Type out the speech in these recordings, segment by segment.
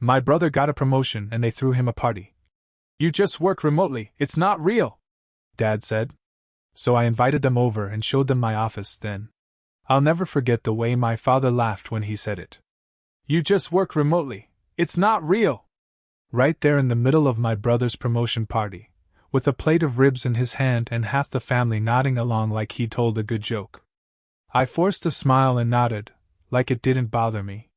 My brother got a promotion and they threw him a party. You just work remotely, it's not real, Dad said. So I invited them over and showed them my office then. I'll never forget the way my father laughed when he said it. You just work remotely, it's not real. Right there in the middle of my brother's promotion party, with a plate of ribs in his hand and half the family nodding along like he told a good joke. I forced a smile and nodded, like it didn't bother me.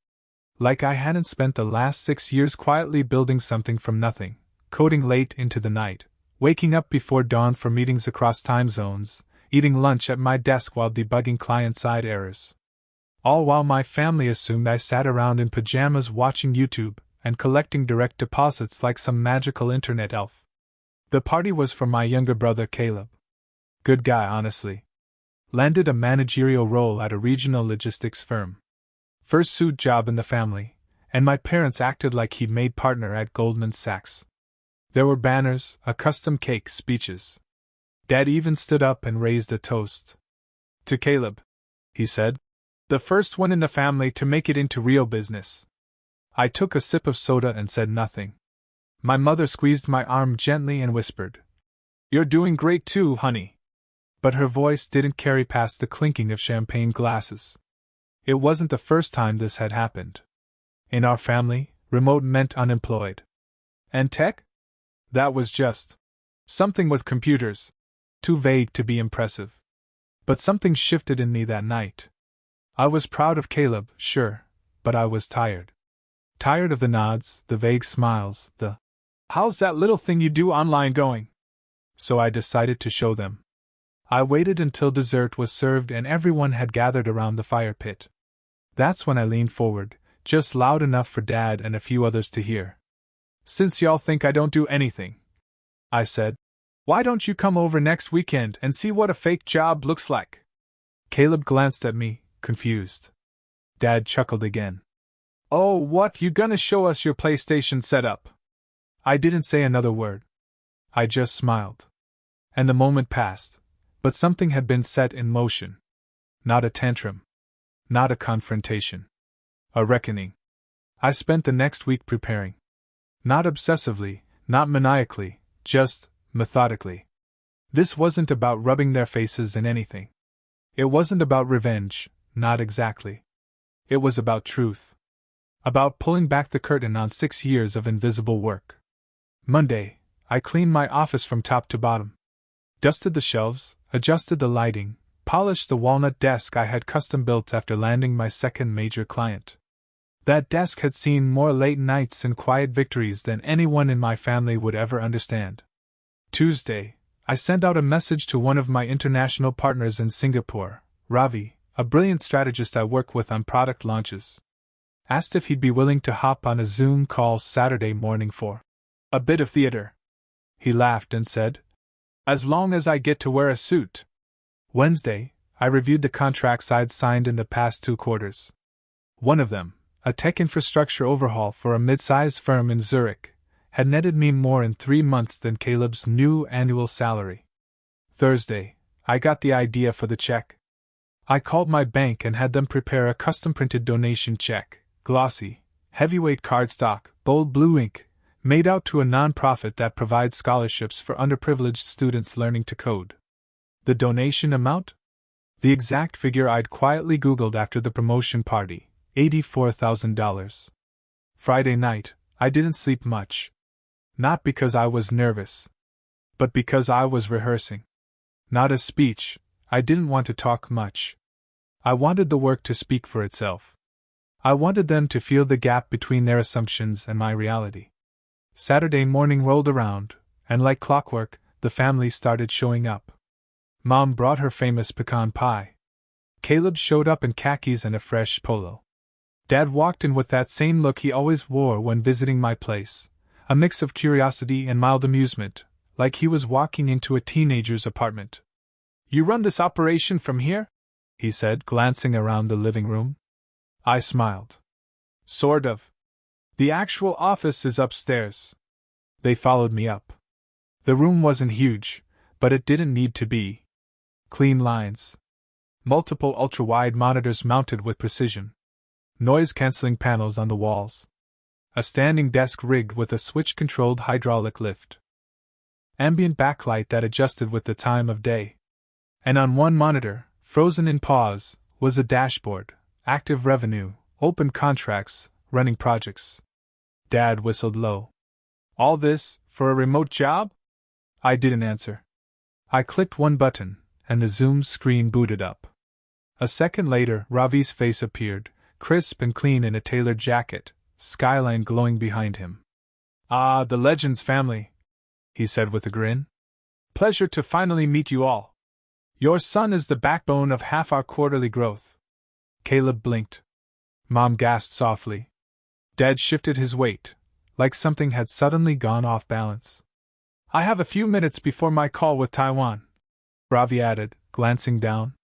Like I hadn't spent the last 6 years quietly building something from nothing, coding late into the night, waking up before dawn for meetings across time zones, eating lunch at my desk while debugging client-side errors. All while my family assumed I sat around in pajamas watching YouTube and collecting direct deposits like some magical internet elf. The party was for my younger brother Caleb. Good guy, honestly. Landed a managerial role at a regional logistics firm. First suit job in the family, and my parents acted like he'd made partner at Goldman Sachs. There were banners, a custom cake, speeches. Dad even stood up and raised a toast. To Caleb, he said. The first one in the family to make it into real business. I took a sip of soda and said nothing. My mother squeezed my arm gently and whispered, You're doing great too, honey. But her voice didn't carry past the clinking of champagne glasses. It wasn't the first time this had happened. In our family, remote meant unemployed. And tech? That was just something with computers. Too vague to be impressive. But something shifted in me that night. I was proud of Caleb, sure, but I was tired. Tired of the nods, the vague smiles, the "How's that little thing you do online going?" So I decided to show them. I waited until dessert was served and everyone had gathered around the fire pit. That's when I leaned forward, just loud enough for Dad and a few others to hear. Since y'all think I don't do anything, I said, why don't you come over next weekend and see what a fake job looks like? Caleb glanced at me, confused. Dad chuckled again. Oh, what, you gonna show us your PlayStation setup? I didn't say another word. I just smiled. And the moment passed. But something had been set in motion. Not a tantrum. Not a confrontation. A reckoning. I spent the next week preparing. Not obsessively, not maniacally, just methodically. This wasn't about rubbing their faces in anything. It wasn't about revenge, not exactly. It was about truth. About pulling back the curtain on 6 years of invisible work. Monday, I cleaned my office from top to bottom. Dusted the shelves, adjusted the lighting, polished the walnut desk I had custom built after landing my second major client. That desk had seen more late nights and quiet victories than anyone in my family would ever understand. Tuesday, I sent out a message to one of my international partners in Singapore, Ravi, a brilliant strategist I work with on product launches. Asked if he'd be willing to hop on a Zoom call Saturday morning for a bit of theater. He laughed and said, as long as I get to wear a suit. Wednesday, I reviewed the contracts I'd signed in the past 2 quarters. One of them, a tech infrastructure overhaul for a mid-sized firm in Zurich, had netted me more in 3 months than Caleb's new annual salary. Thursday, I got the idea for the check. I called my bank and had them prepare a custom-printed donation check, glossy, heavyweight cardstock, bold blue ink, made out to a non-profit that provides scholarships for underprivileged students learning to code. The donation amount? The exact figure I'd quietly Googled after the promotion party, $84,000. Friday night, I didn't sleep much. Not because I was nervous, but because I was rehearsing. Not a speech, I didn't want to talk much. I wanted the work to speak for itself. I wanted them to feel the gap between their assumptions and my reality. Saturday morning rolled around, and like clockwork, the family started showing up. Mom brought her famous pecan pie. Caleb showed up in khakis and a fresh polo. Dad walked in with that same look he always wore when visiting my place, a mix of curiosity and mild amusement, like he was walking into a teenager's apartment. You run this operation from here? He said, glancing around the living room. I smiled. Sort of. The actual office is upstairs. They followed me up. The room wasn't huge, but it didn't need to be. Clean lines. Multiple ultra-wide monitors mounted with precision. Noise-canceling panels on the walls. A standing desk rigged with a switch-controlled hydraulic lift. Ambient backlight that adjusted with the time of day. And on one monitor, frozen in pause, was a dashboard, active revenue, open contracts, running projects. Dad whistled low. All this, for a remote job? I didn't answer. I clicked one button, and the Zoom screen booted up. A second later, Ravi's face appeared, crisp and clean in a tailored jacket, skyline glowing behind him. Ah, the Legends family, he said with a grin. Pleasure to finally meet you all. Your son is the backbone of half our quarterly growth. Caleb blinked. Mom gasped softly. Dad shifted his weight, like something had suddenly gone off balance. I have a few minutes before my call with Taiwan, Ravi added, glancing down.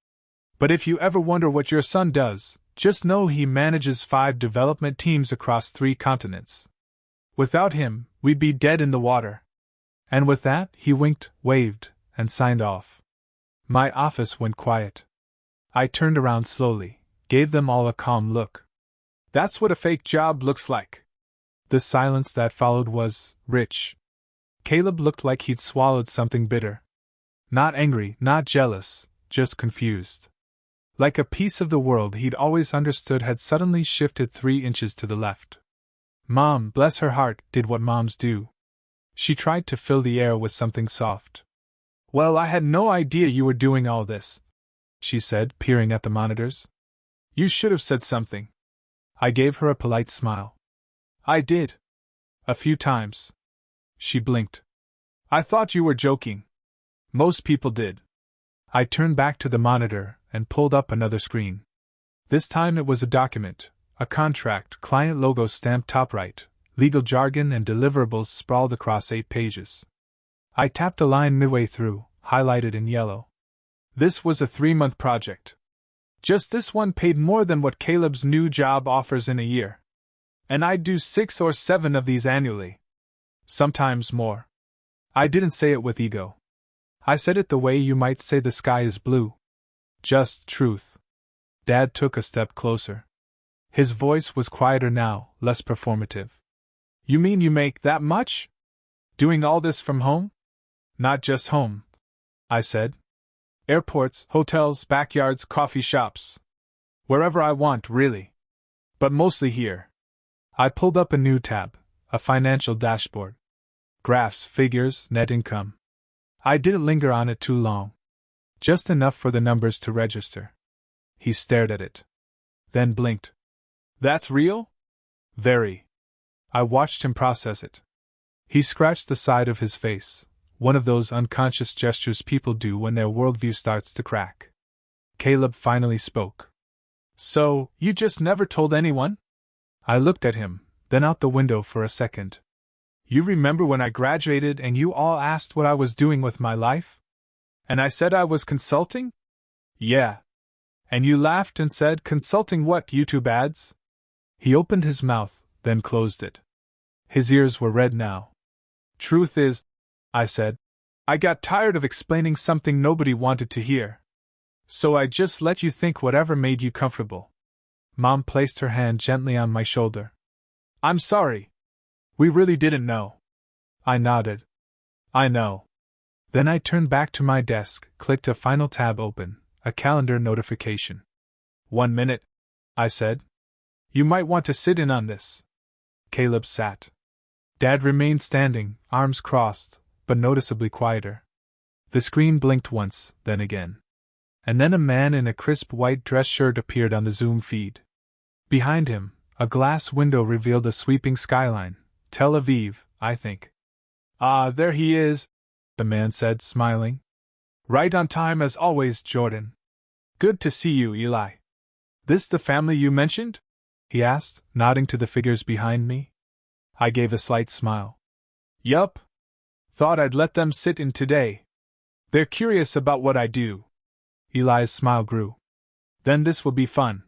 But if you ever wonder what your son does, just know he manages 5 development teams across 3 continents. Without him, we'd be dead in the water. And with that, he winked, waved, and signed off. My office went quiet. I turned around slowly, gave them all a calm look. That's what a fake job looks like. The silence that followed was rich. Caleb looked like he'd swallowed something bitter. Not angry, not jealous, just confused. Like a piece of the world he'd always understood had suddenly shifted 3 inches to the left. Mom, bless her heart, did what moms do. She tried to fill the air with something soft. Well, I had no idea you were doing all this, she said, peering at the monitors. You should have said something. I gave her a polite smile. I did. A few times. She blinked. I thought you were joking. Most people did. I turned back to the monitor and pulled up another screen. This time it was a document, a contract, client logo stamped top right, legal jargon and deliverables sprawled across 8 pages. I tapped a line midway through, highlighted in yellow. This was a 3-month project. Just this one paid more than what Caleb's new job offers in a year. And I'd do 6 or 7 of these annually. Sometimes more. I didn't say it with ego. I said it the way you might say the sky is blue. Just truth. Dad took a step closer. His voice was quieter now, less performative. You mean you make that much? Doing all this from home? Not just home, I said. Airports, hotels, backyards, coffee shops. Wherever I want, really. But mostly here. I pulled up a new tab, a financial dashboard. Graphs, figures, net income. I didn't linger on it too long. Just enough for the numbers to register. He stared at it. Then blinked. That's real? Very. I watched him process it. He scratched the side of his face, one of those unconscious gestures people do when their worldview starts to crack. Caleb finally spoke. So, you just never told anyone? I looked at him, then out the window for a second. You remember when I graduated and you all asked what I was doing with my life? And I said I was consulting? Yeah. And you laughed and said, consulting what, YouTube ads? He opened his mouth, then closed it. His ears were red now. Truth is, I said, I got tired of explaining something nobody wanted to hear. So I just let you think whatever made you comfortable. Mom placed her hand gently on my shoulder. I'm sorry. We really didn't know. I nodded. I know. Then I turned back to my desk, clicked a final tab open, a calendar notification. 1 minute, I said. You might want to sit in on this. Caleb sat. Dad remained standing, arms crossed, but noticeably quieter. The screen blinked once, then again. And then a man in a crisp white dress shirt appeared on the Zoom feed. Behind him, a glass window revealed a sweeping skyline. Tel Aviv, I think. Ah, there he is, the man said, smiling. Right on time as always, Jordan. Good to see you, Eli. This the family you mentioned? He asked, nodding to the figures behind me. I gave a slight smile. Yup. Thought I'd let them sit in today. They're curious about what I do. Eli's smile grew. Then this will be fun.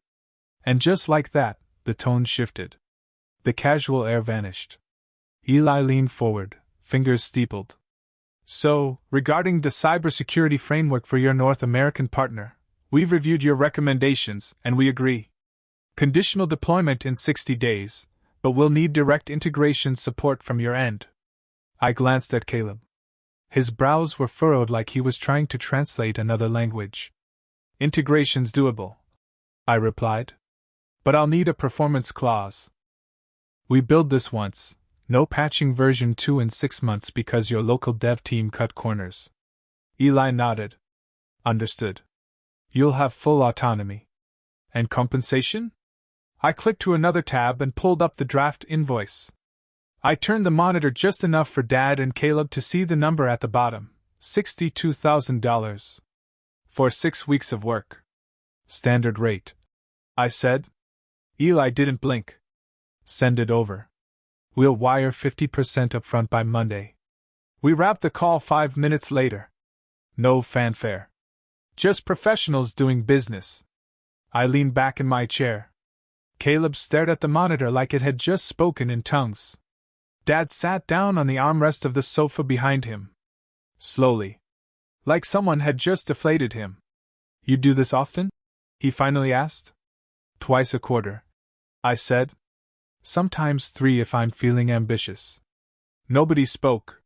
And just like that, the tone shifted. The casual air vanished. Eli leaned forward, fingers steepled. So, regarding the cybersecurity framework for your North American partner, we've reviewed your recommendations and we agree. Conditional deployment in 60 days, But we'll need direct integration support from your end. I glanced at Caleb. His brows were furrowed like he was trying to translate another language. Integration's doable, I replied. But I'll need a performance clause. We build this once, no patching version 2 in 6 months because your local dev team cut corners. Eli nodded. Understood. You'll have full autonomy. And compensation? I clicked to another tab and pulled up the draft invoice. I turned the monitor just enough for Dad and Caleb to see the number at the bottom, $62,000. For 6 weeks of work. Standard rate, I said. Eli didn't blink. Send it over. We'll wire 50% upfront by Monday. We wrapped the call 5 minutes later. No fanfare. Just professionals doing business. I leaned back in my chair. Caleb stared at the monitor like it had just spoken in tongues. Dad sat down on the armrest of the sofa behind him. Slowly. Like someone had just deflated him. You do this often? He finally asked. Twice a quarter, I said. Sometimes 3 if I'm feeling ambitious. Nobody spoke.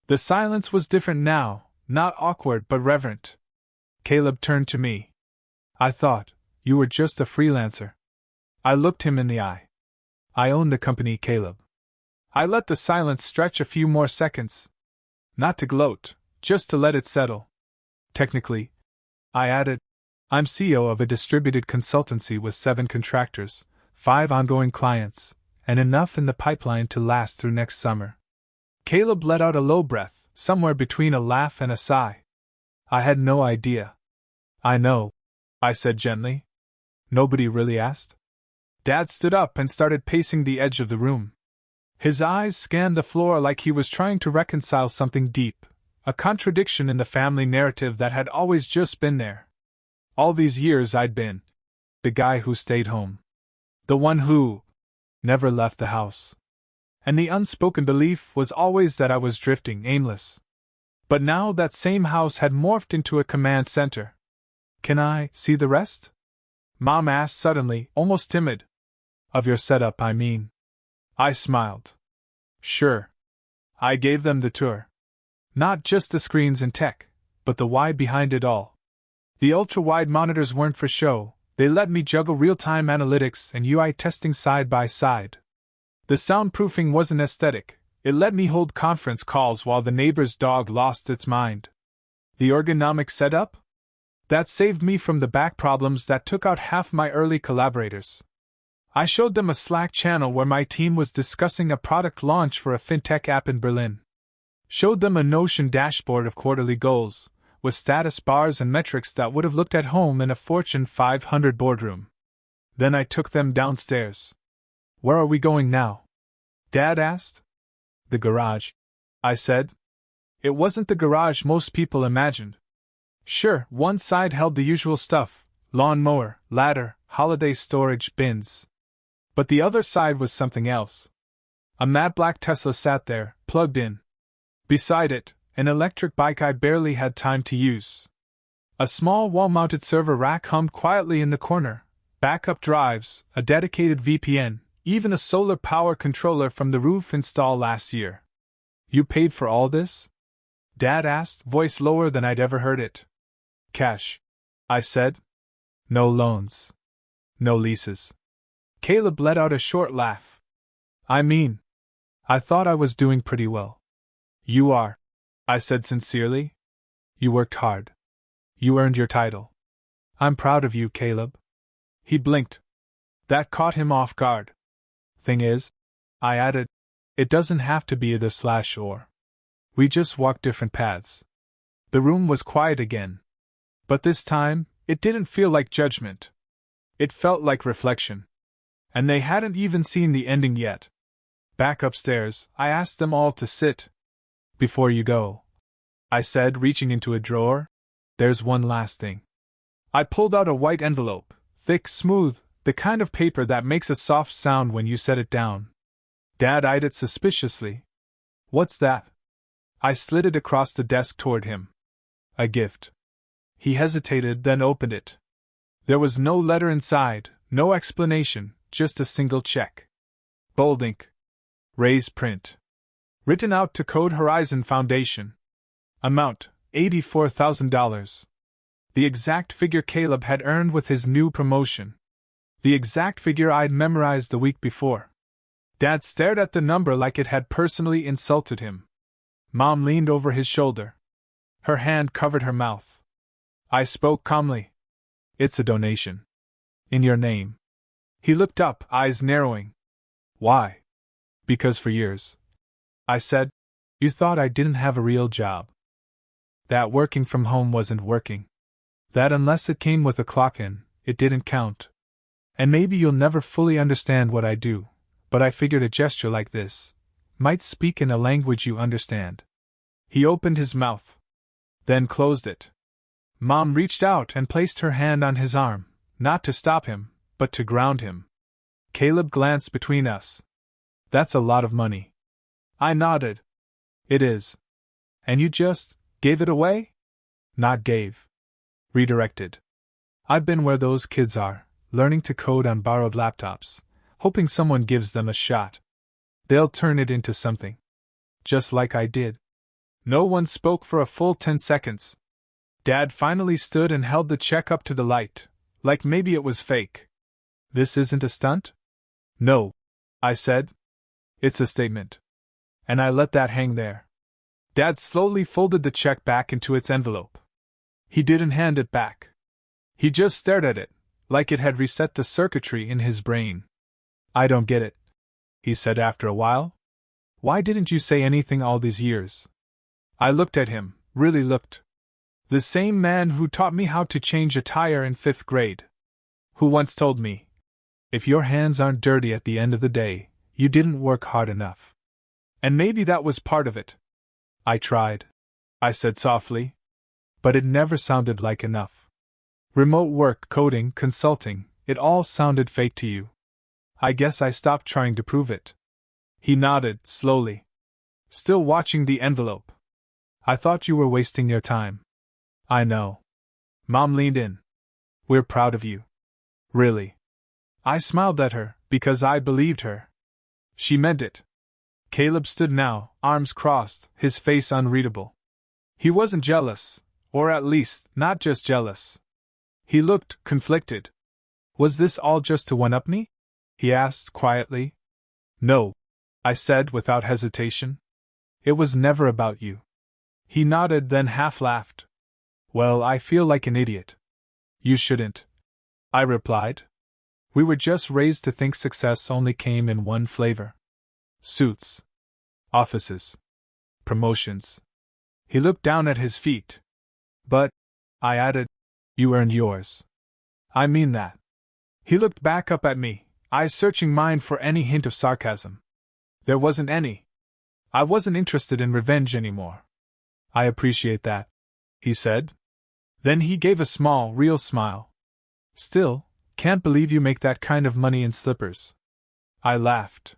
The silence was different now, not awkward but reverent. Caleb turned to me. I thought, you were just a freelancer. I looked him in the eye. I own the company, Caleb. I let the silence stretch a few more seconds. Not to gloat, just to let it settle. Technically, I added, I'm CEO of a distributed consultancy with 7 contractors, 5 ongoing clients, and enough in the pipeline to last through next summer. Caleb let out a low breath, somewhere between a laugh and a sigh. I had no idea. I know, I said gently. Nobody really asked? Dad stood up and started pacing the edge of the room. His eyes scanned the floor like he was trying to reconcile something deep, a contradiction in the family narrative that had always just been there. All these years I'd been the guy who stayed home. The one who never left the house. And the unspoken belief was always that I was drifting, aimless. But now that same house had morphed into a command center. Can I see the rest? Mom asked suddenly, almost timid. Of your setup, I mean. I smiled. Sure. I gave them the tour. Not just the screens and tech, but the why behind it all. The ultra-wide monitors weren't for show, they let me juggle real-time analytics and UI testing side by side. The soundproofing wasn't aesthetic, it let me hold conference calls while the neighbor's dog lost its mind. The ergonomic setup? That saved me from the back problems that took out half my early collaborators. I showed them a Slack channel where my team was discussing a product launch for a fintech app in Berlin. Showed them a Notion dashboard of quarterly goals, with status bars and metrics that would have looked at home in a Fortune 500 boardroom. Then I took them downstairs. Where are we going now? Dad asked. The garage, I said. It wasn't the garage most people imagined. Sure, one side held the usual stuff, lawnmower, ladder, holiday storage, bins. But the other side was something else. A matte black Tesla sat there, plugged in. Beside it, an electric bike I barely had time to use. A small wall-mounted server rack hummed quietly in the corner, backup drives, a dedicated VPN, even a solar power controller from the roof installed last year. You paid for all this? Dad asked, voice lower than I'd ever heard it. Cash, I said. No loans. No leases. Caleb let out a short laugh. I mean, I thought I was doing pretty well. You are, I said sincerely. You worked hard. You earned your title. I'm proud of you, Caleb. He blinked. That caught him off guard. Thing is, I added, it doesn't have to be either/or. We just walk different paths. The room was quiet again. But this time, it didn't feel like judgment. It felt like reflection. And they hadn't even seen the ending yet. Back upstairs, I asked them all to sit. Before you go, I said, reaching into a drawer, there's one last thing. I pulled out a white envelope, thick, smooth, the kind of paper that makes a soft sound when you set it down. Dad eyed it suspiciously. What's that? I slid it across the desk toward him. A gift. He hesitated, then opened it. There was no letter inside, no explanation, just a single check. Bold ink. Raised print. Written out to Code Horizon Foundation. Amount, $84,000. The exact figure Caleb had earned with his new promotion. The exact figure I'd memorized the week before. Dad stared at the number like it had personally insulted him. Mom leaned over his shoulder. Her hand covered her mouth. I spoke calmly. It's a donation. In your name. He looked up, eyes narrowing. Why? Because for years. I said, you thought I didn't have a real job. That working from home wasn't working. That unless it came with a clock in, it didn't count. And maybe you'll never fully understand what I do, but I figured a gesture like this might speak in a language you understand. He opened his mouth, then closed it. Mom reached out and placed her hand on his arm, not to stop him, but to ground him. Caleb glanced between us. That's a lot of money. I nodded. It is. And you just gave it away? Not gave. Redirected. I've been where those kids are, learning to code on borrowed laptops, hoping someone gives them a shot. They'll turn it into something. Just like I did. No one spoke for a full 10 seconds. Dad finally stood and held the check up to the light, like maybe it was fake. This isn't a stunt? No, I said. It's a statement. And I let that hang there. Dad slowly folded the check back into its envelope. He didn't hand it back. He just stared at it, like it had reset the circuitry in his brain. I don't get it, he said after a while. Why didn't you say anything all these years? I looked at him, really looked. The same man who taught me how to change a tire in 5th grade. Who once told me, if your hands aren't dirty at the end of the day, you didn't work hard enough. And maybe that was part of it. I tried, I said softly. But it never sounded like enough. Remote work, coding, consulting, it all sounded fake to you. I guess I stopped trying to prove it. He nodded, slowly. Still watching the envelope. I thought you were wasting your time. I know. Mom leaned in. We're proud of you. Really. I smiled at her, because I believed her. She meant it. Caleb stood now, arms crossed, his face unreadable. He wasn't jealous, or at least, not just jealous. He looked conflicted. Was this all just to one-up me? He asked quietly. No, I said without hesitation. It was never about you. He nodded, then half laughed. Well, I feel like an idiot. You shouldn't, I replied. We were just raised to think success only came in one flavor. Suits. Offices. Promotions. He looked down at his feet. But, I added, you earned yours. I mean that. He looked back up at me, eyes searching mine for any hint of sarcasm. There wasn't any. I wasn't interested in revenge anymore. I appreciate that, he said. Then he gave a small, real smile. Still, can't believe you make that kind of money in slippers. I laughed.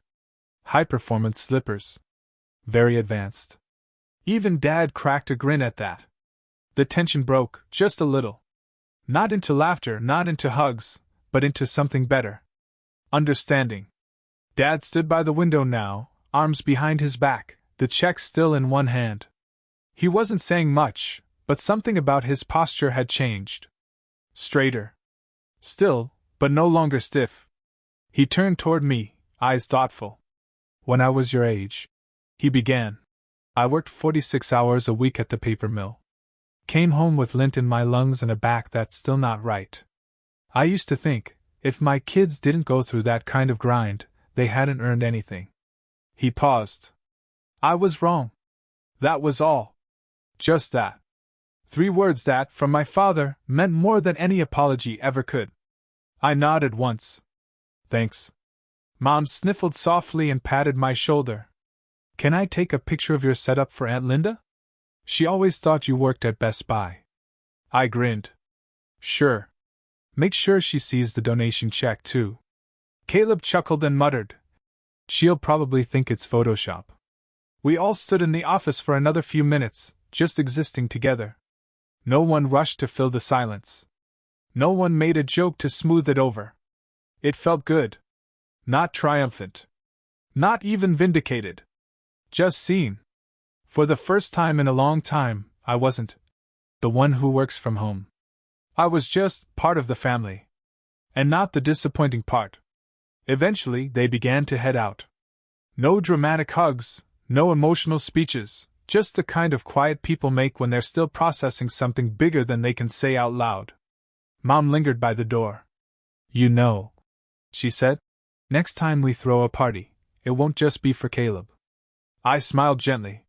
High-performance slippers. Very advanced. Even Dad cracked a grin at that. The tension broke, just a little. Not into laughter, not into hugs, but into something better. Understanding. Dad stood by the window now, arms behind his back, the check still in one hand. He wasn't saying much, but something about his posture had changed. Straighter. Still, but no longer stiff. He turned toward me, eyes thoughtful. When I was your age, he began. I worked 46 hours a week at the paper mill. Came home with lint in my lungs and a back that's still not right. I used to think, if my kids didn't go through that kind of grind, they hadn't earned anything. He paused. I was wrong. That was all. Just that. 3 words that, from my father, meant more than any apology ever could. I nodded once. Thanks. Mom sniffled softly and patted my shoulder. Can I take a picture of your setup for Aunt Linda? She always thought you worked at Best Buy. I grinned. Sure. Make sure she sees the donation check, too. Caleb chuckled and muttered. She'll probably think it's Photoshop. We all stood in the office for another few minutes, just existing together. No one rushed to fill the silence. No one made a joke to smooth it over. It felt good. Not triumphant. Not even vindicated. Just seen. For the first time in a long time, I wasn't the one who works from home. I was just part of the family. And not the disappointing part. Eventually, they began to head out. No dramatic hugs, no emotional speeches, just the kind of quiet people make when they're still processing something bigger than they can say out loud. Mom lingered by the door. You know, she said, next time we throw a party, it won't just be for Caleb. I smiled gently.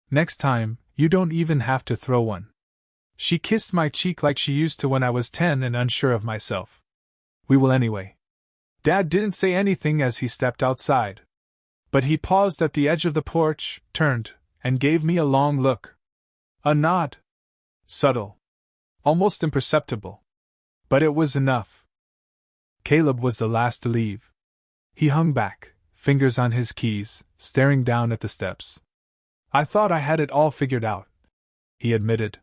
Next time, you don't even have to throw one. She kissed my cheek like she used to when I was 10 and unsure of myself. We will anyway. Dad didn't say anything as he stepped outside. But he paused at the edge of the porch, turned, and gave me a long look. A nod. Subtle. Almost imperceptible. But it was enough. Caleb was the last to leave. He hung back, fingers on his keys, staring down at the steps. I thought I had it all figured out, he admitted.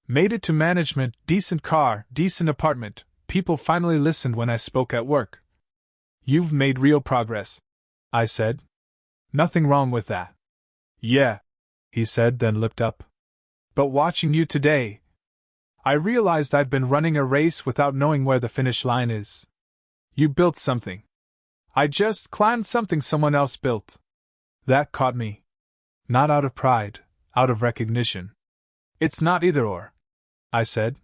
Made it to management, decent car, decent apartment, people finally listened when I spoke at work. You've made real progress, I said. Nothing wrong with that. Yeah, he said, then looked up. But watching you today, I realized I've been running a race without knowing where the finish line is. You built something. I just climbed something someone else built. That caught me. Not out of pride, out of recognition. It's not either or, I said.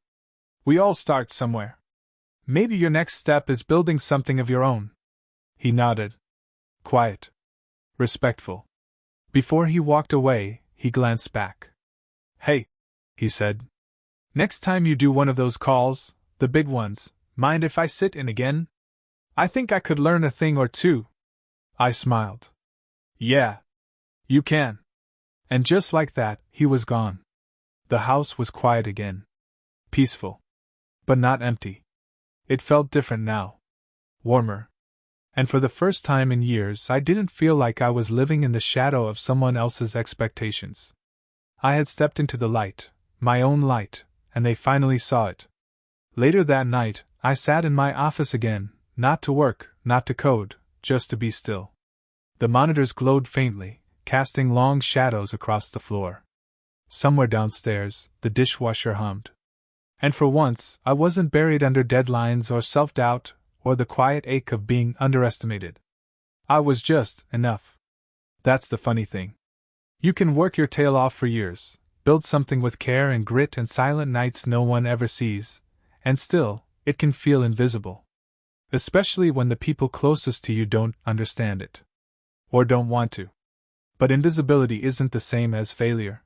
We all start somewhere. Maybe your next step is building something of your own. He nodded. Quiet. Respectful. Before he walked away, he glanced back. Hey, he said. Next time you do one of those calls, the big ones, mind if I sit in again? I think I could learn a thing or two. I smiled. Yeah. You can. And just like that, he was gone. The house was quiet again. Peaceful. But not empty. It felt different now. Warmer. And for the first time in years, I didn't feel like I was living in the shadow of someone else's expectations. I had stepped into the light, my own light, and they finally saw it. Later that night, I sat in my office again, not to work, not to code, just to be still. The monitors glowed faintly, casting long shadows across the floor. Somewhere downstairs, the dishwasher hummed. And for once, I wasn't buried under deadlines or self-doubt, or the quiet ache of being underestimated. I was just enough. That's the funny thing. You can work your tail off for years, build something with care and grit and silent nights no one ever sees, and still, it can feel invisible. Especially when the people closest to you don't understand it. Or don't want to. But invisibility isn't the same as failure.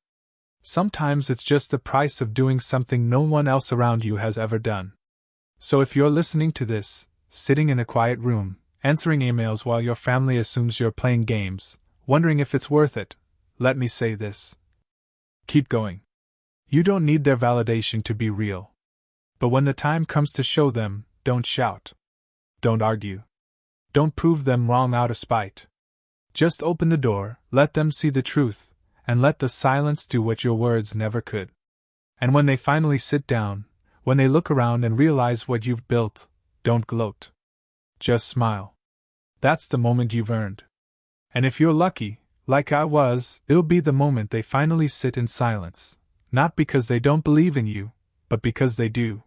Sometimes it's just the price of doing something no one else around you has ever done. So if you're listening to this, sitting in a quiet room, answering emails while your family assumes you're playing games, wondering if it's worth it, let me say this. Keep going. You don't need their validation to be real. But when the time comes to show them, don't shout. Don't argue. Don't prove them wrong out of spite. Just open the door, let them see the truth, and let the silence do what your words never could. And when they finally sit down, when they look around and realize what you've built, don't gloat. Just smile. That's the moment you've earned. And if you're lucky, like I was, it'll be the moment they finally sit in silence, not because they don't believe in you, but because they do.